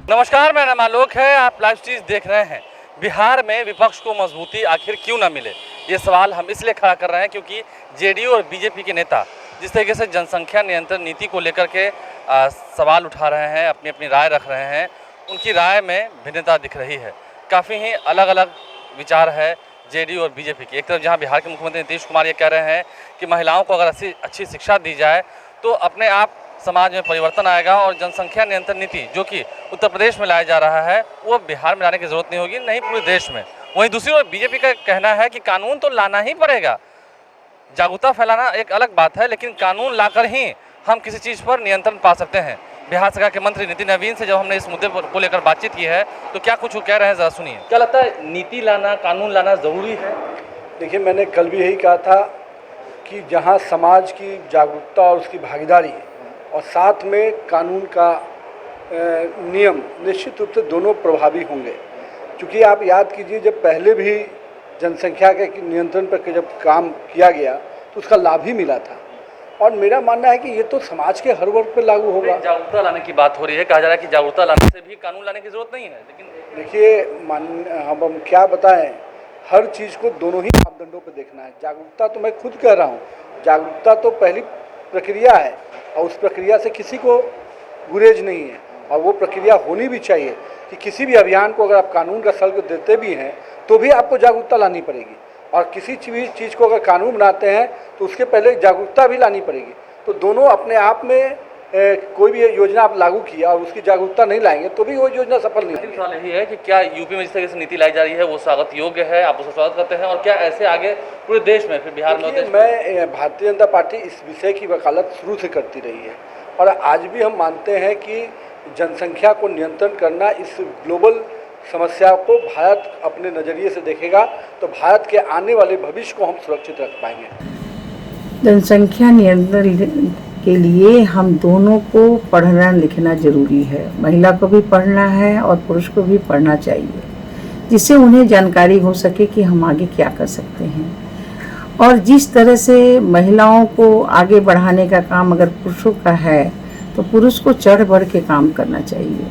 नमस्कार, मेरा नाम आलोक है। आप लाइव स्ट्रीम देख रहे हैं। बिहार में विपक्ष को मजबूती आखिर क्यों ना मिले, ये सवाल हम इसलिए खड़ा कर रहे हैं क्योंकि जेडीयू और बीजेपी के नेता जिस तरीके से जनसंख्या नियंत्रण नीति को लेकर के सवाल उठा रहे हैं, अपनी अपनी राय रख रहे हैं, उनकी राय में भिन्नता दिख रही है। काफ़ी ही अलग अलग विचार है जेडीयू और बीजेपी की। एक तरफ जहाँ बिहार के मुख्यमंत्री नीतीश कुमार ये कह रहे हैं कि महिलाओं को अगर अच्छी शिक्षा दी जाए तो अपने आप समाज में परिवर्तन आएगा और जनसंख्या नियंत्रण नीति जो कि उत्तर प्रदेश में लाया जा रहा है वो बिहार में लाने की ज़रूरत नहीं होगी, नहीं पूरे देश में। वहीं दूसरी ओर बीजेपी का कहना है कि कानून तो लाना ही पड़ेगा। जागरूकता फैलाना एक अलग बात है, लेकिन कानून लाकर ही हम किसी चीज़ पर नियंत्रण पा सकते हैं। बिहार सरकार के मंत्री नितिन नवीन से जब हमने इस मुद्दे को लेकर बातचीत की है तो क्या कुछ वो कह रहे हैं, ज़रा सुनिए। क्या लगता है, नीति लाना, कानून लाना ज़रूरी है? देखिए, मैंने कल भी यही कहा था कि जहाँ समाज की जागरूकता और उसकी भागीदारी और साथ में कानून का नियम, निश्चित रूप से दोनों प्रभावी होंगे। क्योंकि आप याद कीजिए, जब पहले भी जनसंख्या के नियंत्रण पर जब काम किया गया तो उसका लाभ ही मिला था। और मेरा मानना है कि ये तो समाज के हर वर्ग पर लागू होगा। जागरूकता लाने की बात हो रही है, कहा जा रहा है कि जागरूकता लाने से भी कानून लाने की जरूरत नहीं है। लेकिन देखिए, हम क्या बताएं, हर चीज़ को दोनों ही मापदंडों पर देखना है। जागरूकता तो मैं खुद कह रहा हूँ, जागरूकता तो पहली प्रक्रिया है और उस प्रक्रिया से किसी को गुरेज नहीं है। और वो प्रक्रिया होनी भी चाहिए कि किसी भी अभियान को अगर आप कानून का सल्क देते भी हैं तो भी आपको जागरूकता लानी पड़ेगी। और किसी चीज़ को अगर कानून बनाते हैं तो उसके पहले जागरूकता भी लानी पड़ेगी। तो दोनों अपने आप में कोई भी योजना आप लागू किया और उसकी जागरूकता नहीं लाएंगे तो भी वो योजना सफल नहीं होगी। सवाल यही है कि क्या यूपी में जिस तरह से नीति लाई जा रही है वो स्वागत योग्य है, आप उसका स्वागत करते हैं, और क्या ऐसे आगे पूरे देश में, फिर बिहार में? मैं भारतीय जनता पार्टी इस विषय की वकालत शुरू से करती रही है और आज भी हम मानते हैं कि जनसंख्या को नियंत्रण करना, इस ग्लोबल समस्या को भारत अपने नज़रिए से देखेगा तो भारत के आने वाले भविष्य को हम सुरक्षित रख पाएंगे। जनसंख्या नियंत्रण के लिए हम दोनों को पढ़ना लिखना जरूरी है। महिला को भी पढ़ना है और पुरुष को भी पढ़ना चाहिए, जिससे उन्हें जानकारी हो सके कि हम आगे क्या कर सकते हैं। और जिस तरह से महिलाओं को आगे बढ़ाने का काम अगर पुरुषों का है तो पुरुष को चढ़ बढ़ के काम करना चाहिए,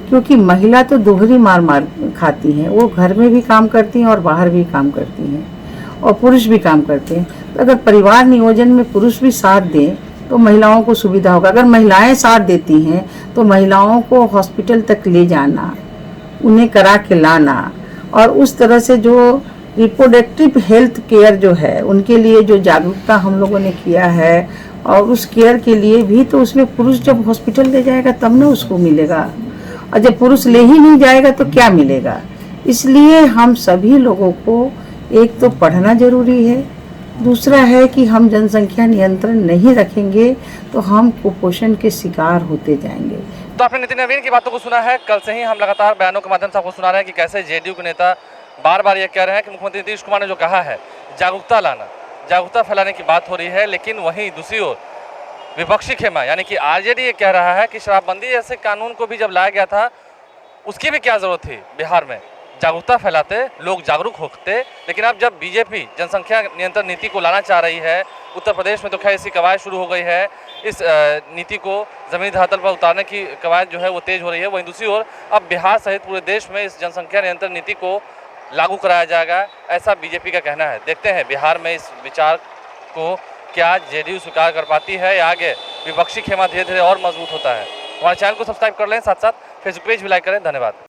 क्योंकि महिला तो दोहरी मार खाती हैं। वो घर में भी काम करती हैं और बाहर भी काम करती हैं, और पुरुष भी काम करते हैं। तो अगर परिवार नियोजन में पुरुष भी साथ दें तो महिलाओं को सुविधा होगा। अगर महिलाएं साथ देती हैं तो महिलाओं को हॉस्पिटल तक ले जाना, उन्हें करा के लाना, और उस तरह से जो रिप्रोडक्टिव हेल्थ केयर जो है उनके लिए जो जागरूकता हम लोगों ने किया है, और उस केयर के लिए भी तो उसमें पुरुष जब हॉस्पिटल ले जाएगा तब ना उसको मिलेगा, और जब पुरुष ले ही नहीं जाएगा तो क्या मिलेगा। इसलिए हम सभी लोगों को एक तो पढ़ना जरूरी है, दूसरा है कि हम जनसंख्या नियंत्रण नहीं रखेंगे तो हम कुपोषण के शिकार होते जाएंगे। तो आपने नितिन नवीन की बातों को सुना है। कल से ही हम लगातार बयानों के माध्यम से आपको सुना रहे हैं कि कैसे जेडीयू के नेता बार बार ये कह रहे हैं कि मुख्यमंत्री नीतीश कुमार ने जो कहा है जागरूकता लाना, जागरूकता फैलाने की बात हो रही है। लेकिन वहीं दूसरी ओर विपक्षी खेमा यानी कि आरजेडी ये कह रहा है कि शराबबंदी जैसे कानून को भी जब लाया गया था उसकी भी क्या ज़रूरत थी। बिहार में जागरूकता फैलाते, लोग जागरूक होते, लेकिन अब जब बीजेपी जनसंख्या नियंत्रण नीति को लाना चाह रही है, उत्तर प्रदेश में तो खैर इसकी कवायद शुरू हो गई है। इस नीति को ज़मीनी धरातल पर उतारने की कवायद जो है वो तेज़ हो रही है। वहीं दूसरी ओर अब बिहार सहित पूरे देश में इस जनसंख्या नियंत्रण नीति को लागू कराया जाएगा, ऐसा बीजेपी का कहना है। देखते हैं बिहार में इस विचार को क्या जेडीयू स्वीकार कर पाती है या आगे विपक्षी खेमा धीरे धीरे और मजबूत होता है। हमारे चैनल को सब्सक्राइब कर लें, साथ साथ फेसबुक पेज भी लाइक करें। धन्यवाद।